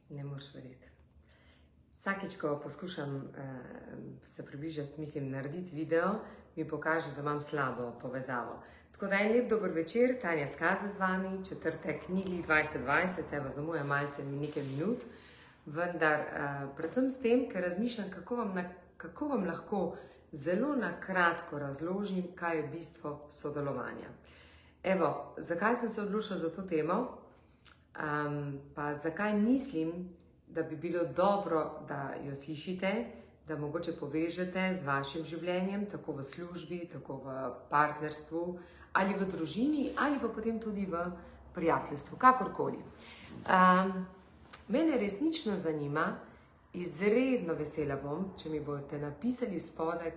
Ne moreš verjeti. Vsakič, ko poskušam se približati, narediti video, mi pokaže, da imam slabo povezavo. Tako da en lep dober večer, Tanja Skaza z vami, četrtek Nili 2020, evo zamuja malce nekaj minut, vendar predvsem s tem, ker razmišljam, kako vam lahko zelo na kratko razložim, kaj je bistvo sodelovanja. Evo, zakaj sem se odločila za to temo, pa zakaj mislim, da bi bilo dobro, da jo slišite, da mogoče povežete z vašim življenjem, tako v službi, tako v partnerstvu, ali v družini, ali pa potem tudi v prijateljstvu, kakorkoli. Mene resnično zanima, izredno vesela bom, če mi boste napisali spodaj,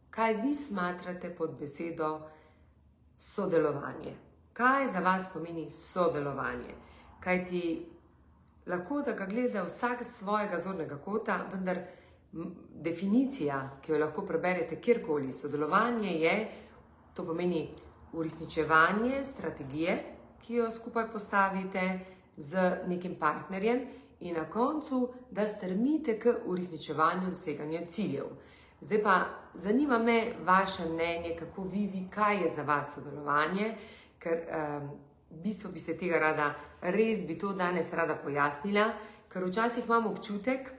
kaj vi smatrate pod besedo sodelovanje. Kaj za vas pomeni sodelovanje? Kajti lahko, da ga gleda vsak z svojega zornega kota, vendar definicija, ki jo lahko preberete kjerkoli, sodelovanje je, to pomeni uresničevanje strategije, ki jo skupaj postavite z nekim partnerjem in na koncu, da strmite k uresničevanju doseganja ciljev. Zdaj pa zanima me vaše mnenje, kako vi, kaj je za vas sodelovanje, ker v bistvu bi se tega rada, res bi to danes rada pojasnila, ker včasih imam občutek,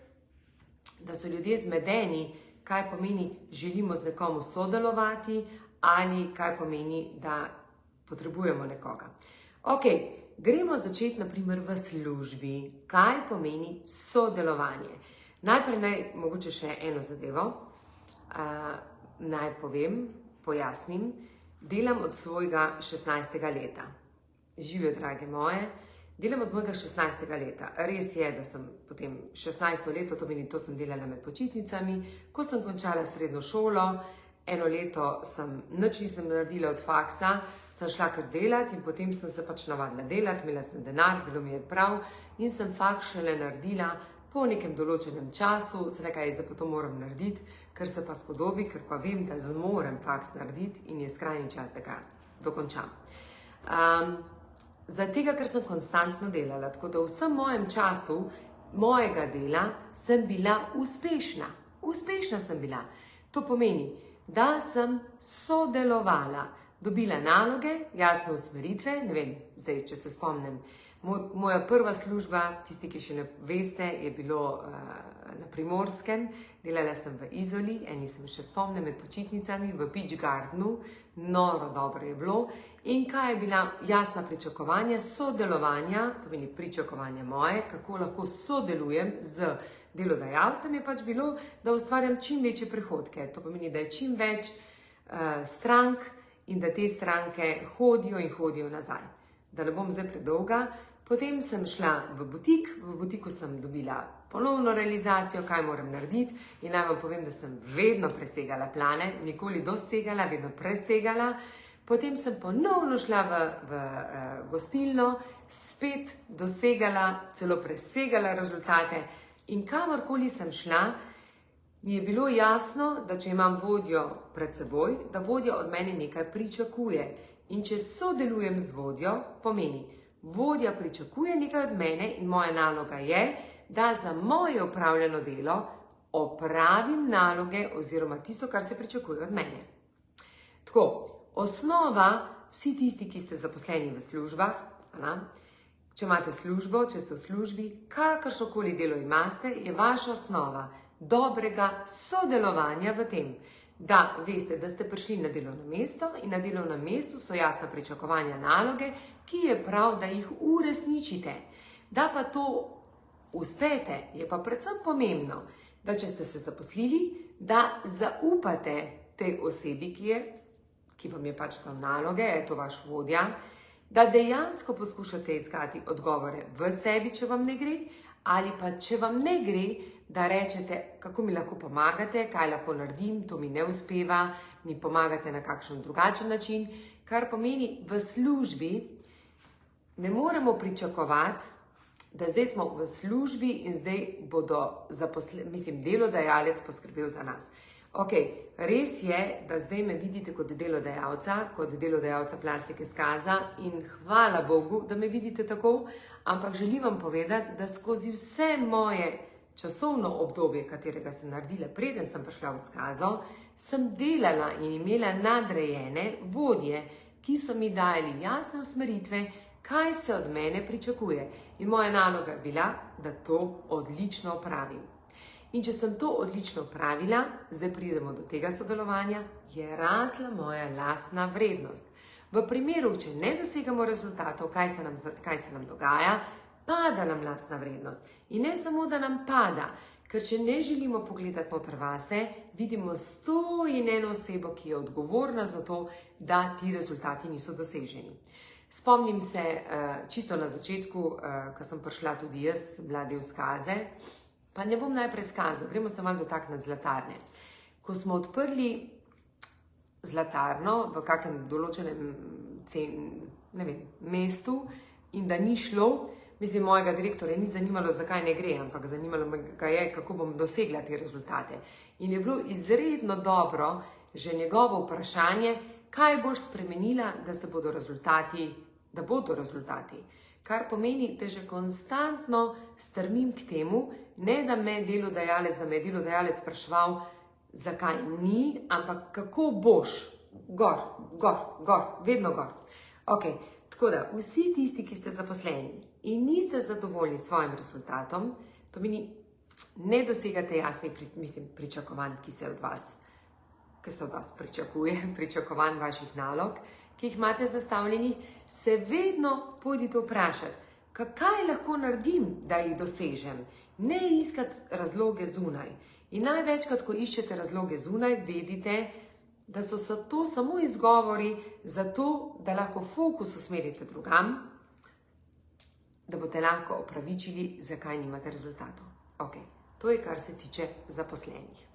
da so ljudje zmedeni, kaj pomeni želimo z nekomu sodelovati ali kaj pomeni, da potrebujemo nekoga. Ok, gremo začeti naprimer v službi. Kaj pomeni sodelovanje? Najprej mogoče še eno zadevo, naj povem, pojasnim. Delam od svojega 16. leta. Živijo, drage moje. Delam od mojega 16. leta. Res je, da sem potem 16. leto, to sem delala med počitnicami, ko sem končala srednjo šolo, eno leto nič nisem naredila od faksa, sem šla kar delati in potem sem se pač navadila delati, imela sem denar, bilo mi je prav in sem faks šele naredila po nekem določenem času, se nekaj za to moram narediti, ker se pa spodobi, ker pa vem, da zmorem faks narediti in je skrajni čas, da ga dokončam. Zato, ker sem konstantno delala, tako da v vsem mojem času mojega dela sem bila uspešna. Uspešna sem bila. To pomeni, da sem sodelovala, dobila naloge, jasne usmeritve, ne vem, zdaj, če se spomnim, moja prva služba, tisti, ki še ne veste, je bilo na Primorskem, delala sem v Izoli, eni se mi še spomnim med počitnicami, v Peach Gardenu, noro dobro je bilo. In kaj je bila jasna pričakovanja sodelovanja, to pomeni pričakovanje moje, kako lahko sodelujem z delodajalcem, je pač bilo, da ustvarjam čim večje prihodke. To pomeni, da je čim več strank in da te stranke hodijo in hodijo nazaj. Da ne bom zdaj predolga. Potem sem šla v butiku sem dobila ponovno realizacijo, kaj moram narediti in naj vam povem, da sem vedno presegala plane, nikoli dosegala, vedno presegala. Potem sem ponovno šla v gostilno, spet dosegala, celo presegala rezultate in kamorkoli sem šla, mi je bilo jasno, da če imam vodjo pred seboj, da vodja od mene nekaj pričakuje. In če sodelujem z vodjo, pomeni, vodja pričakuje nekaj od mene in moja naloga je, da za moje opravljeno delo opravim naloge oziroma tisto, kar se pričakuje od mene. Tako, osnova, vsi tisti, ki ste zaposleni v službah, če imate službo, če ste v službi, kakršnokoli delo imate, je vaša osnova dobrega sodelovanja v tem, da veste, da ste prišli na delovno mesto in na delovnem mestu so jasna pričakovanja naloge, ki je prav, da jih uresničite. Da pa to uspete, je pa predvsem pomembno, da če ste se zaposlili, da zaupate tej osebi, ki vam je pač dal naloge, je to vaš vodja, da dejansko poskušate iskati odgovore v sebi, če vam ne gre, ali pa če vam ne gre, da rečete, kako mi lahko pomagate, kaj lahko naredim, to mi ne uspeva, mi pomagate na kakšen drugačen način, kar pomeni v službi ne moremo pričakovati, da zdaj smo v službi in zdaj bodo delodajalec poskrbel za nas. Ok, res je, da zdaj me vidite kot delodajalca plastike Skaza in hvala Bogu, da me vidite tako, ampak želim vam povedati, da skozi vse moje časovno obdobje, katerega sem naredila, preden sem prišla v Skazo, sem delala in imela nadrejene vodje, ki so mi dali jasne usmeritve, kaj se od mene pričakuje. In moja naloga je bila, da to odlično opravim. In če sem to odlično opravila, zdaj pridemo do tega sodelovanja, je rasla moja lastna vrednost. V primeru, če ne dosegamo rezultatov, kaj se nam dogaja, pada nam lastna vrednost. In ne samo, da nam pada, ker če ne želimo pogledati noter vase, vidimo 101 osebo, ki je odgovorna za to, da ti rezultati niso doseženi. Spomnim se čisto na začetku, ko sem prišla tudi jaz, bila del Skaze, pa ne bom najprej Skazo, gremo se malo dotakniti zlatarne. Ko smo odprli zlatarno v kakem določenem mestu in da ni šlo, mislim, mojega direktorja ni zanimalo, zakaj ne gre, ampak zanimalo me ga je, kako bom dosegla te rezultate. In je bilo izredno dobro že njegovo vprašanje, kaj boš spremenila, da bodo rezultati. Kar pomeni, da že konstantno strmim k temu, ne da me je delodajalec spraševal, zakaj ni, ampak kako boš, gor, vedno gor. Ok, tako da, vsi tisti, ki ste zaposleni in niste zadovoljni s svojim rezultatom, to pomeni, ne dosegate jasnih pričakovanj, ki se od vas pričakovanj vaših nalog, ki jih imate zastavljenih, se vedno pojdite vprašati, kaj lahko naredim, da jih dosežem. Ne iskati razloge zunaj. In največkrat, ko iščete razloge zunaj, vedite, da so to samo izgovori za to, da lahko fokus usmerite drugam, da boste lahko opravičili, zakaj nimate rezultatov. Ok, to je, kar se tiče zaposlenih.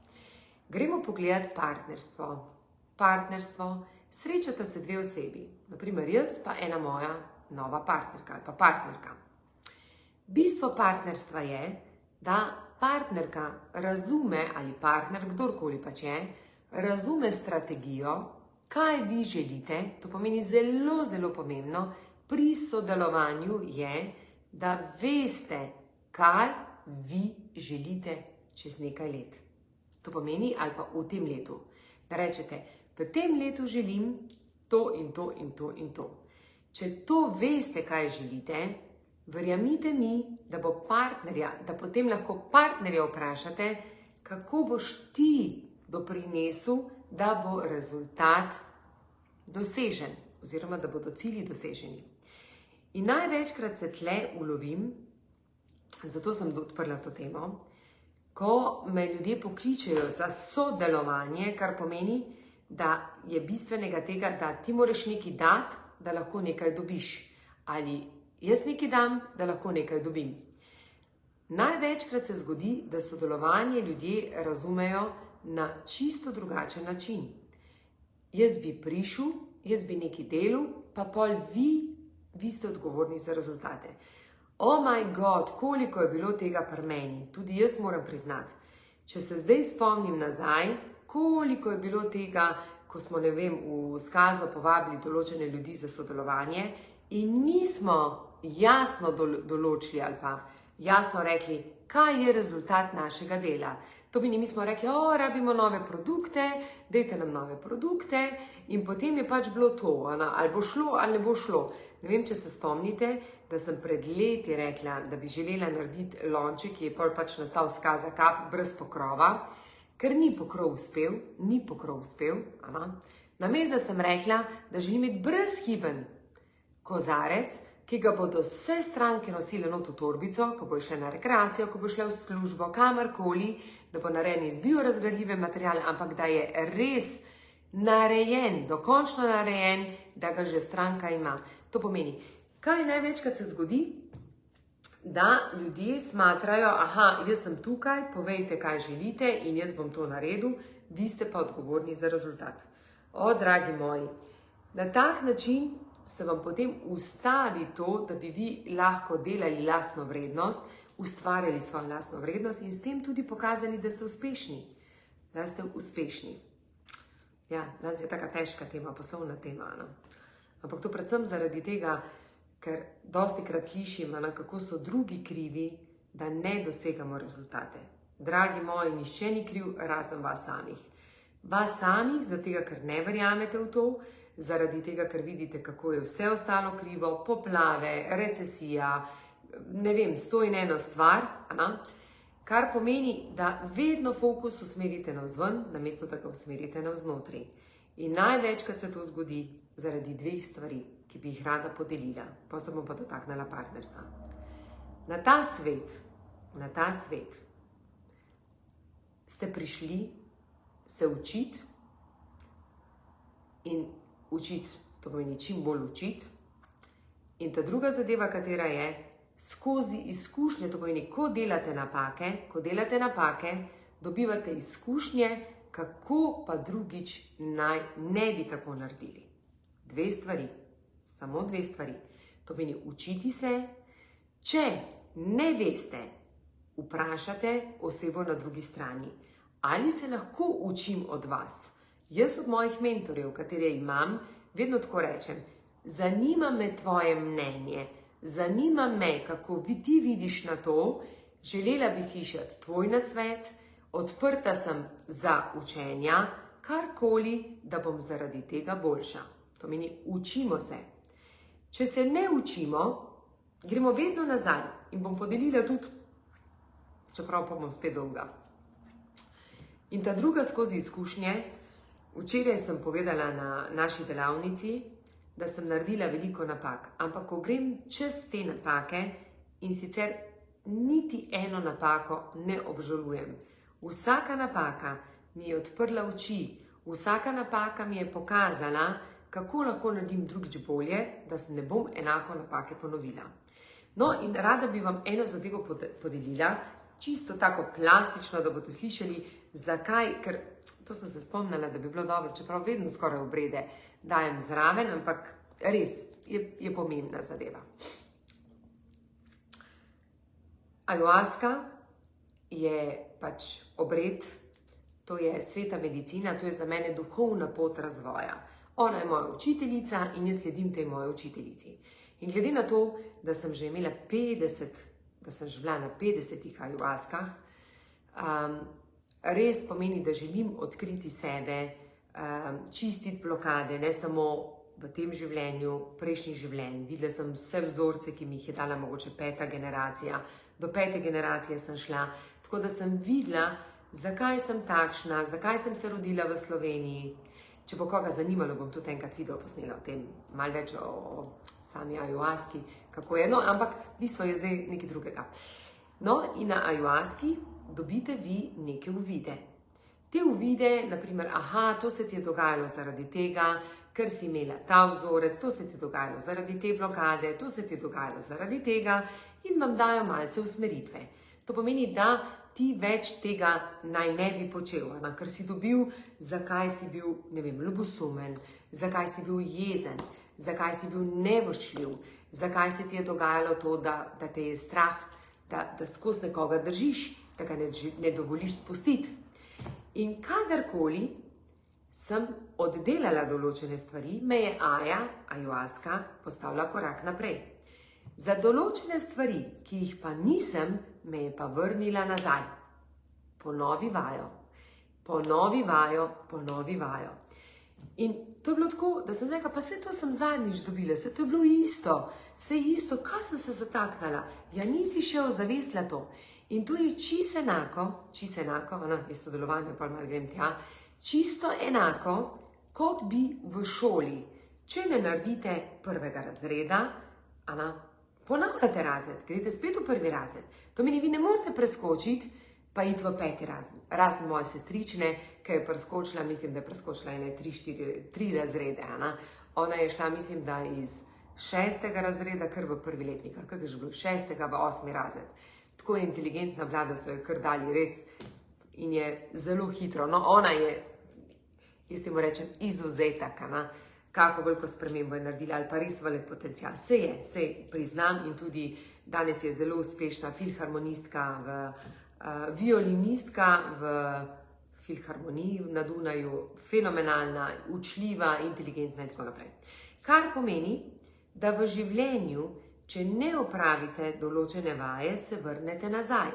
Gremo pogledati partnerstvo. Srečata se dve osebi, naprimer jaz pa ena moja nova partnerka ali pa partnerka. Bistvo partnerstva je, da partnerka razume, ali partner, kdorkoli pač je, razume strategijo, kaj vi želite. To pomeni zelo, zelo pomembno pri sodelovanju je, da veste, kaj vi želite čez nekaj let. To pomeni, ali pa v tem letu. Da rečete, v tem letu želim to in to in to in to. Če to veste, kaj želite, verjamite mi, da potem lahko partnerja vprašate, kako boš ti doprinesel, da bo rezultat dosežen, oziroma da bodo cilji doseženi. In največkrat se tle ulovim, zato sem odprla to temo, ko me ljudje pokličejo za sodelovanje, kar pomeni, da je bistvenega tega, da ti moraš nekaj dati, da lahko nekaj dobiš. Ali jaz nekaj dam, da lahko nekaj dobim. Največkrat se zgodi, da sodelovanje ljudje razumejo na čisto drugačen način. Jaz bi prišel, jaz bi nekaj delal, pa pol vi ste odgovorni za rezultate. Oh my God, koliko je bilo tega pri meni, tudi jaz moram priznati. Če se zdaj spomnim nazaj, koliko je bilo tega, ko smo, v Skazo povabili določene ljudi za sodelovanje in nismo jasno določili ali pa jasno rekli, kaj je rezultat našega dela. To mi smo rekli, rabimo nove produkte, dajte nam nove produkte in potem je pač bilo to, ali bo šlo ali ne bo šlo. Ne vem, če se spomnite, da sem pred leti rekla, da bi želela narediti lonček, ki je pač nastal Skaza Cup brez pokrova, ker ni pokrov uspel. Namesto da sem rekla, da želim imeti brezhiben kozarec, ki ga bodo vse stranke nosile not v torbico, ko bo šle na rekreacijo, ko bo šle v službo, kamorkoli, da bo narejen iz biorazgradljive materiale, ampak da je res narejen, dokončno narejen, da ga že stranka ima. To pomeni, kaj največkrat se zgodi, da ljudje smatrajo, jaz sem tukaj, povejte, kaj želite in jaz bom to naredil, vi ste pa odgovorni za rezultat. Dragi moji, na tak način se vam potem ustavi to, da bi vi lahko delali lastno vrednost, ustvarjali svojo lastno vrednost in s tem tudi pokazali, da ste uspešni. da ste uspešni. Ja, danes je taka težka tema, poslovna tema. No? Ampak to predvsem zaradi tega, ker dosti krat slišim, kako so drugi krivi, da ne dosegamo rezultate. Dragi moji, nihče ni kriv, razen vas samih. Vas samih, zato ker ne verjamete v to, zaradi tega, ker vidite, kako je vse ostalo krivo, poplave, recesija, ne vem, 101 stvar, kar pomeni, da vedno fokus usmerite navzven, namesto da ga usmerite navznotri. In največkrat se to zgodi zaradi dveh stvari, ki bi jih rada podelila, pa se bom pa dotaknila partnerstva. Na ta svet ste prišli se učiti in učiti, to pomeni čim bolj učiti. In ta druga zadeva, katera je, skozi izkušnje, to pomeni, ko delate napake, dobivate izkušnje, kako pa drugič naj ne bi tako naredili. Samo dve stvari. To pomeni, učiti se, če ne veste, vprašate osebo na drugi strani, ali se lahko učim od vas. Jaz od mojih mentorjev, katere imam, vedno tako rečem, zanima me tvoje mnenje, zanima me, kako ti vidiš na to, želela bi slišati tvoj nasvet, odprta sem za učenja, karkoli, da bom zaradi tega boljša. To meni, učimo se. Če se ne učimo, gremo vedno nazaj in bom podelila tudi, čeprav pa bom spet dolga. In ta druga skozi izkušnje, včeraj sem povedala na naši delavnici, da sem naredila veliko napak, ampak ko grem čez te napake in sicer niti eno napako ne obžalujem. Vsaka napaka mi je odprla oči, vsaka napaka mi je pokazala, kako lahko naredim drugič bolje, da se ne bom enako napake ponovila. No, in rada bi vam eno zadevo podelila, čisto tako plastično, da boste slišali, zakaj, ker to sem se spomnila, da bi bilo dobro, čeprav vedno skoraj obrede dajem zraven, ampak res je pomembna zadeva. Ayahuasca je pač obred, to je sveta medicina, to je za mene duhovna pot razvoja. Ona je moja učiteljica in jaz sledim tej moji učiteljici. In glede na to, da sem že imela 50, da sem že bila na 50 ayahuaskah, res pomeni, da želim odkriti sebe, čistiti blokade, ne samo v tem življenju, prejšnjih življenj. Videla sem vse vzorce, ki mi jih je dala mogoče 5. generacija, do 5. generacije sem šla, tako da sem videla, zakaj sem takšna, zakaj sem se rodila v Sloveniji. Če bo koga zanimalo, bom tudi enkrat video posnela o tem, malo več o sami ayahuaski, kako je, no, ampak bistvo je zdaj nekaj drugega. No, in na ayahuaski dobite vi neke uvide. Te uvide, naprimer, to se ti je dogajalo zaradi tega, ker si imela ta vzorec, to se ti je dogajalo zaradi te blokade, to se ti je dogajalo zaradi tega in vam dajo malce usmeritve. To pomeni, da ti več tega naj ne bi počel, ker si dobil, zakaj si bil, ne vem, ljubosumen, zakaj si bil jezen, zakaj si bil nevoščljiv, zakaj se ti je dogajalo to, da te je strah, da skozi nekoga držiš, da ga ne dovoliš spustiti. In kadarkoli sem oddelala določene stvari, me je ayahuasca postavila korak naprej. Za določene stvari, ki jih pa nisem, me je pa vrnila nazaj. Ponovi vajo. In to je bilo tako, da sem rekla, pa saj to sem zadnjič dobila, saj to je bilo isto, kaj sem se zataknila? Ja, nisi še ozavestila to. In to je čisto enako, je sodelovanje, pa malo grem tja, čisto enako, kot bi v šoli. Če ne naredite 1. razreda, ponavljate razred, greste spet v 1. razred. To meni, vi ne morete preskočiti, pa iti v 5. razred. Razen moje sestrične, ki je preskočila, mislim, da je preskočila 3 razrede. Ona je šla, mislim, da iz 6. razreda, kar v 1. letnik, kak je že bilo, 6. v 8. razred. Tako je inteligentna bila, da so jo kar dali res in je zelo hitro. No, ona je, jaz temu rečem, izuzetek, kako veliko spremembo je naredila, ali pa res velik potencial. Sej priznam in tudi danes je zelo uspešna filharmonistka, violinistka v filharmoniji na Dunaju, fenomenalna, učljiva, inteligentna in tako naprej. Kar pomeni, da v življenju, če ne opravite določene vaje, se vrnete nazaj.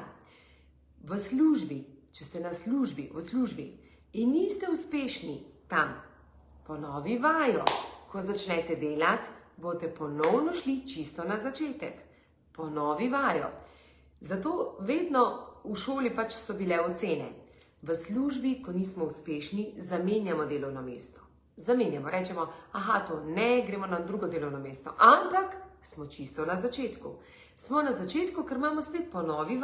V službi, če ste v službi in niste uspešni tam, ponovi vajo. Ko začnete delati, boste ponovno šli čisto na začetek. Ponovi vajo. Zato vedno v šoli pač so bile ocene. V službi, ko nismo uspešni, zamenjamo delovno mesto. Rečemo, aha, to ne, gremo na drugo delovno mesto. Ampak smo čisto na začetku. Smo na začetku, ker imamo spet ponovi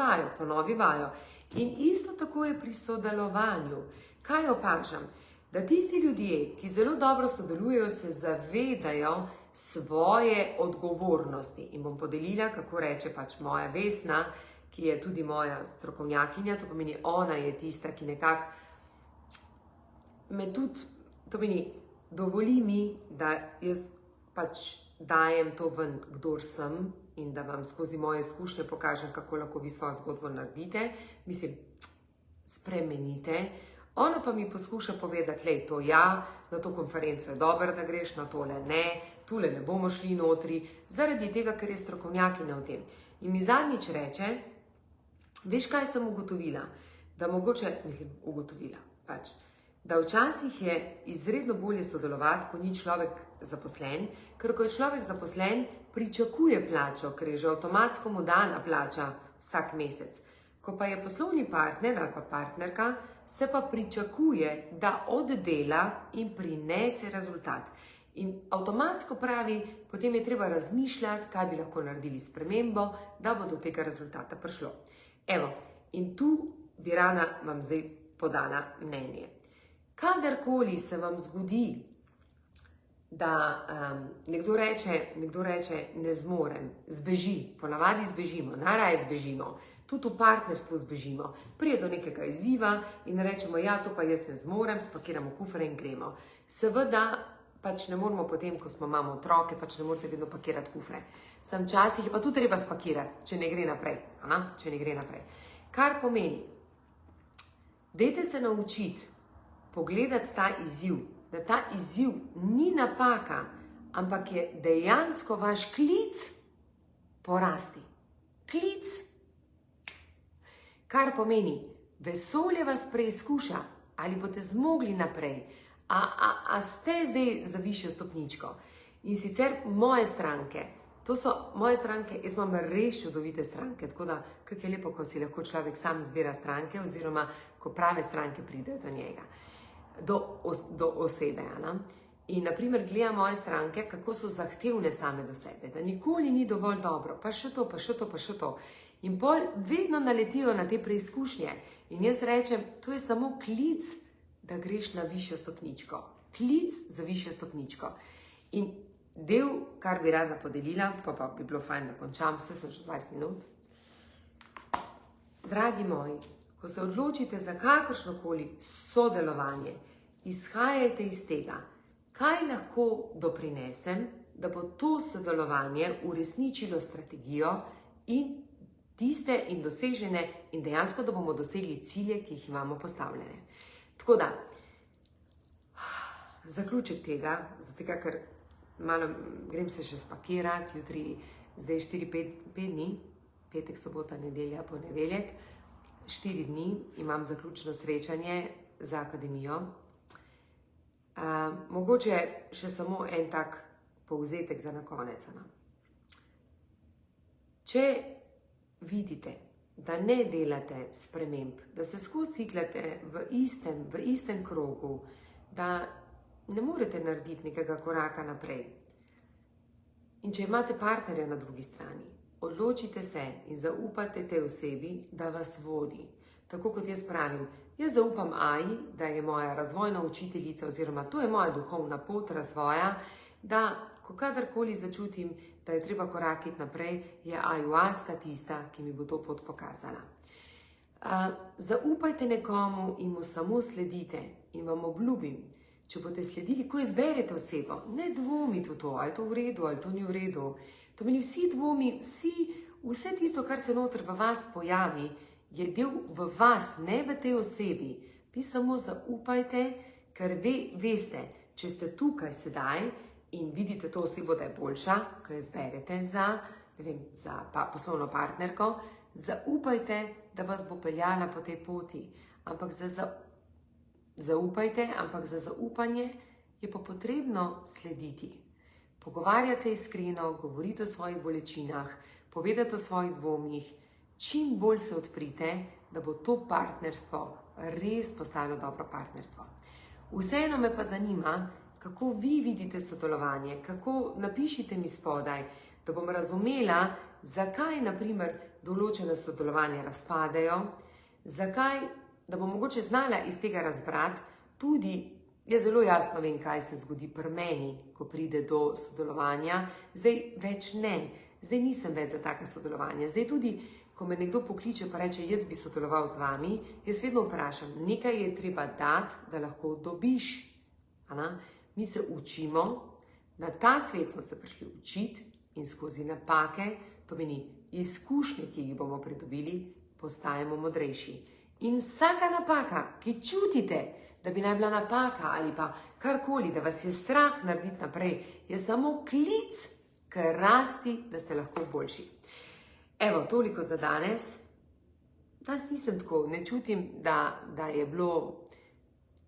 vajo. In isto tako je pri sodelovanju. Kaj opažam? Da tisti ljudje, ki zelo dobro sodelujejo, se zavedajo svoje odgovornosti. In bom podelila, kako reče pač moja Vesna, ki je tudi moja strokovnjakinja, to pomeni, ona je tista, ki nekako me tudi, to pomeni, dovoli mi, da jaz pač dajem to ven, kdor sem, in da vam skozi moje izkušnje pokažem, kako lahko vi svojo zgodbo naredite, spremenite. Ona pa mi poskuša povedati, lej, to ja, na to konferenco je dobro, da greš, na tole ne, tule ne bomo šli notri, zaradi tega, ker je strokovnjakinja v tem. In mi zadnjič reče, veš, kaj sem ugotovila? Da da včasih je izredno bolje sodelovati, ko ni človek zaposlen, ker ko je človek zaposlen, pričakuje plačo, ker je že avtomatsko mu dana plača vsak mesec. Ko pa je poslovni partner ali pa partnerka, se pa pričakuje, da oddela in prinese rezultat. In avtomatsko pravi, potem je treba razmišljati, kaj bi lahko naredili spremembo, da bo do tega rezultata prišlo. Evo, in tu bi rada vam zdaj podala mnenje. Kadarkoli se vam zgodi, da nekdo reče, ne zmorem, zbeži, ponavadi zbežimo, najraje zbežimo, tudi v partnerstvu zbežimo, prije do nekega izziva in rečemo, ja, to pa jaz ne zmorem, spakiramo kufre in gremo. Seveda, pač ne moramo potem, ko imamo otroke, pač ne morate vedno pakirati kufre. Sam časih je pa tudi treba spakirati, če ne gre naprej. Kar pomeni, dajte se naučiti pogledati ta izziv, da ta izziv ni napaka, ampak je dejansko vaš klic porasti. Klic. Kar pomeni, vesolje vas preizkuša, ali boste zmogli naprej, a ste zdaj za višjo stopničko. In sicer moje stranke, to so moje stranke, jaz imam res čudovite stranke, tako da, kako je lepo, ko si lahko človek sam zbira stranke, oziroma, ko prave stranke pridejo do njega, do osebe. In, naprimer, gledam moje stranke, kako so zahtevne same do sebe, da nikoli ni dovolj dobro, pa še to. In pol vedno naletijo na te preizkušnje. In jaz rečem, to je samo klic, da greš na višjo stopničko. Klic za višjo stopničko. In del, kar bi rada podelila, pa bi bilo fajn, da končam, vse sem že 20 minut. Dragi moji, ko se odločite za kakršnokoli sodelovanje, izhajajte iz tega, kaj lahko doprinesem, da bo to sodelovanje uresničilo strategijo in tiste in dosežene in dejansko, da bomo dosegli cilje, ki jih imamo postavljene. Tako da, zaključek tega, ker malo grem se še spakirati, jutri, zdaj 4-5 dni, petek, sobota, nedelja, ponedeljek, 4 dni imam zaključno srečanje za akademijo. Mogoče še samo en tak povzetek za na konec. Če vidite, da ne delate sprememb, da se skozi ciklate v istem krogu, da ne morete narediti nekega koraka naprej. In če imate partnerja na drugi strani, odločite se in zaupate tej osebi, da vas vodi. Tako kot jaz pravim, jaz zaupam Aji, da je moja razvojna učiteljica oziroma to je moja duhovna pot razvoja, da ko kadarkoli začutim, da je treba korakiti naprej, je ajuaska tista, ki mi bo to pot pokazala. Zaupajte nekomu in mu samo sledite in vam obljubim, če boste sledili, ko izberete osebo, ne dvomite v to, ali je to v redu, ali to ni v redu. To meni vsi dvomi, vse tisto, kar se noter v vas pojavi, je del v vas, ne v tej osebi. Vi samo zaupajte, ker veste, če ste tukaj sedaj in vidite to osebo, da je boljša, ko jo izberete za poslovno partnerko, zaupajte, da vas bo peljala po tej poti. Ampak zaupajte, ampak za zaupanje je pa potrebno slediti. Pogovarjati se iskreno, govoriti o svojih bolečinah, povedati o svojih dvomih, čim bolj se odprite, da bo to partnerstvo res postalo dobro partnerstvo. Vseeno me pa zanima, kako vi vidite sodelovanje, kako napišite mi spodaj, da bom razumela, zakaj, naprimer, določene sodelovanja razpadejo, zakaj, da bom mogoče znala iz tega razbrati, tudi jaz zelo jasno vem, kaj se zgodi pri meni, ko pride do sodelovanja, zdaj več ne, zdaj nisem več za taka sodelovanja, zdaj tudi, ko me nekdo pokliče pa reče, jaz bi sodeloval z vami, jaz vedno vprašam, nekaj je treba dati, da lahko dobiš. Mi se učimo, na ta svet smo se prišli učiti in skozi napake, to meni izkušnje, ki jih bomo pridobili, postajamo modrejši. In vsaka napaka, ki čutite, da bi naj bila napaka ali pa karkoli, da vas je strah narediti naprej, je samo klic k rasti, da ste lahko boljši. Evo, toliko za danes. Danes nisem tako, ne čutim, da je bilo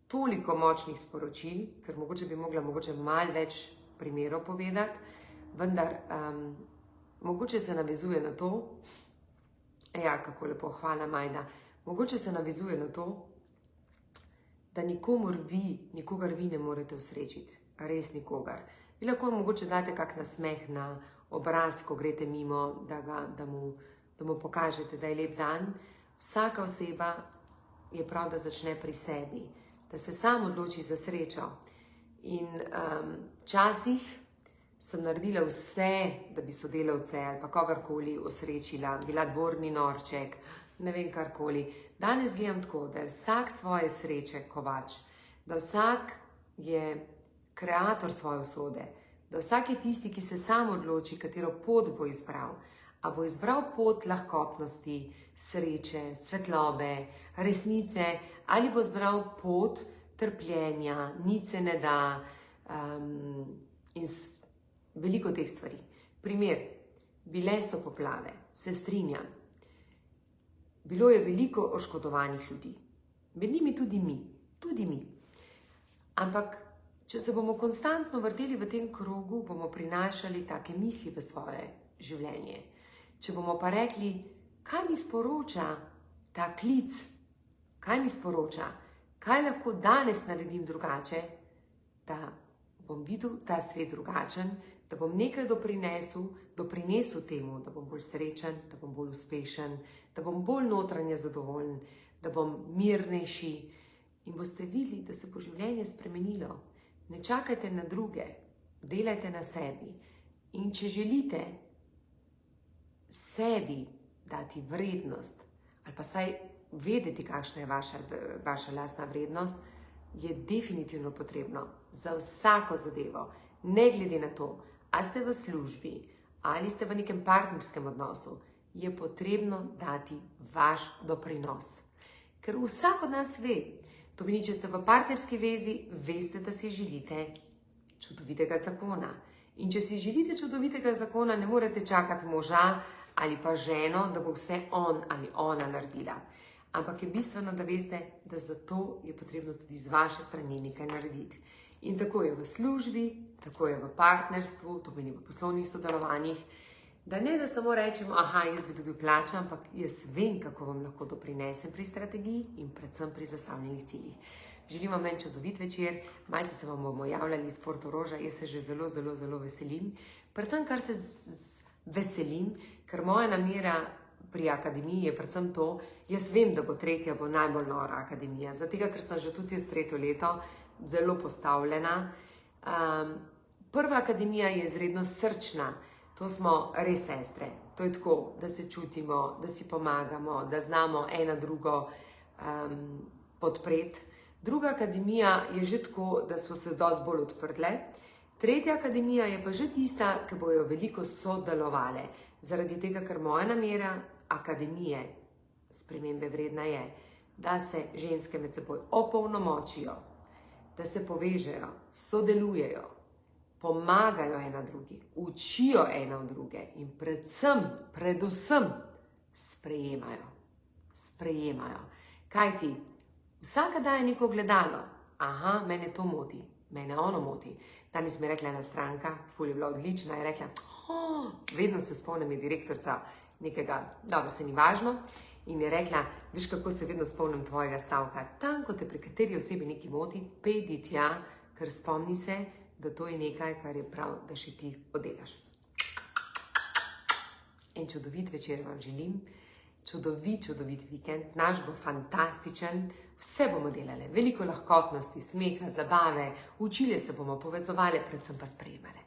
toliko močnih sporočil, ker mogoče bi mogla malo več primerov povedati, vendar mogoče se navezuje na to, kako lepo, hvala Majda, mogoče se navezuje na to, da nikogar vi ne morete usrečiti, res nikogar. Vi lahko mogoče date kak nasmeh na obraz, ko greste mimo, da mu pokažete, da je lep dan. Vsaka oseba je prav, da začne pri sebi, da se sam odloči za srečo. In včasih sem naredila vse, da bi sodelavce ali pa kogarkoli osrečila, bila dvorni norček, ne vem karkoli. Danes gledam tako, da je vsak svoje sreče kovač, da vsak je kreator svoje usode, da vsak je tisti, ki se sam odloči, katero pot bo izbral. A bo izbral pot lahkotnosti, sreče, svetlobe, resnice, ali bo izbral pot trpljenja, nič se ne da in veliko teh stvari. Primer, bile so poplave, se strinjam. Bilo je veliko oškodovanih ljudi, med njimi tudi mi. Ampak, če se bomo konstantno vrteli v tem krogu, bomo prinašali take misli v svoje življenje. Če bomo pa rekli, kaj mi sporoča ta klic, kaj mi sporoča, kaj lahko danes naredim drugače, da bom videl ta svet drugačen, da bom nekaj doprinesel temu, da bom bolj srečen, da bom bolj uspešen, da bom bolj notranje zadovoljen, da bom mirnejši in boste videli, da se bo življenje spremenilo. Ne čakajte na druge, delajte na sebi. In če želite sebi dati vrednost, ali pa saj vedeti, kakšna je vaša lastna vrednost, je definitivno potrebno za vsako zadevo, ne glede na to, ali ste v službi, ali ste v nekem partnerskem odnosu, je potrebno dati vaš doprinos. Ker vsak od nas ve, to meni, če ste v partnerski vezi, veste, da si želite čudovitega zakona. In če si želite čudovitega zakona, ne morete čakati moža ali pa ženo, da bo vse on ali ona naredila. Ampak je bistveno, da veste, da za to je potrebno tudi z vaše strani nekaj narediti. In tako je v službi, tako je v partnerstvu, to meni v poslovnih sodelovanjih, da ne da samo rečemo, jaz bi dobil plačo, ampak jaz vem, kako vam lahko doprinesem pri strategiji in predvsem pri zastavljenih ciljih. Želim vam en čudovit večer, malce se vam bomo javljali iz Portoroža, jaz se že zelo, zelo, zelo veselim. Predvsem, kar se veselim, ker moja namera pri akademiji je predvsem to, jaz vem, da bo tretja bo najbolj nora akademija, zato ker sem že tudi jaz 3. leto zelo postavljena. Prva akademija je izredno srčna, to smo res sestre, to je tako, da se čutimo, da si pomagamo, da znamo ena drugo podpreti. Druga akademija je že tako, da smo se dosti bolj odprle. Tretja akademija je pa že tista, ki bojo veliko sodelovale, zaradi tega, ker moja namera akademije spremembe vredna je, da se ženske med seboj opolnomočijo, da se povežejo, sodelujejo, pomagajo ena drugi, učijo ena od druge in predvsem sprejemajo. Kajti vsaka daje neko gledalo. Aha, mene to moti, mene ono moti. Danes mi je rekla ena stranka, ful je bila odlična, je rekla, vedno se spomnim, je direktorica nekega, dobro, se ni važno, in je rekla, veš, kako se vedno spomnim tvojega stavka, tam, ko te pri kateri osebi nekaj moti, pejdi tja, ker spomni se, da to je nekaj, kar je prav, da še ti oddelaš. En čudovit večer vam želim, čudovit vikend, naš bo fantastičen, vse bomo delali, veliko lahkotnosti, smeha, zabave, učili se bomo, povezovali, predvsem pa sprejemali.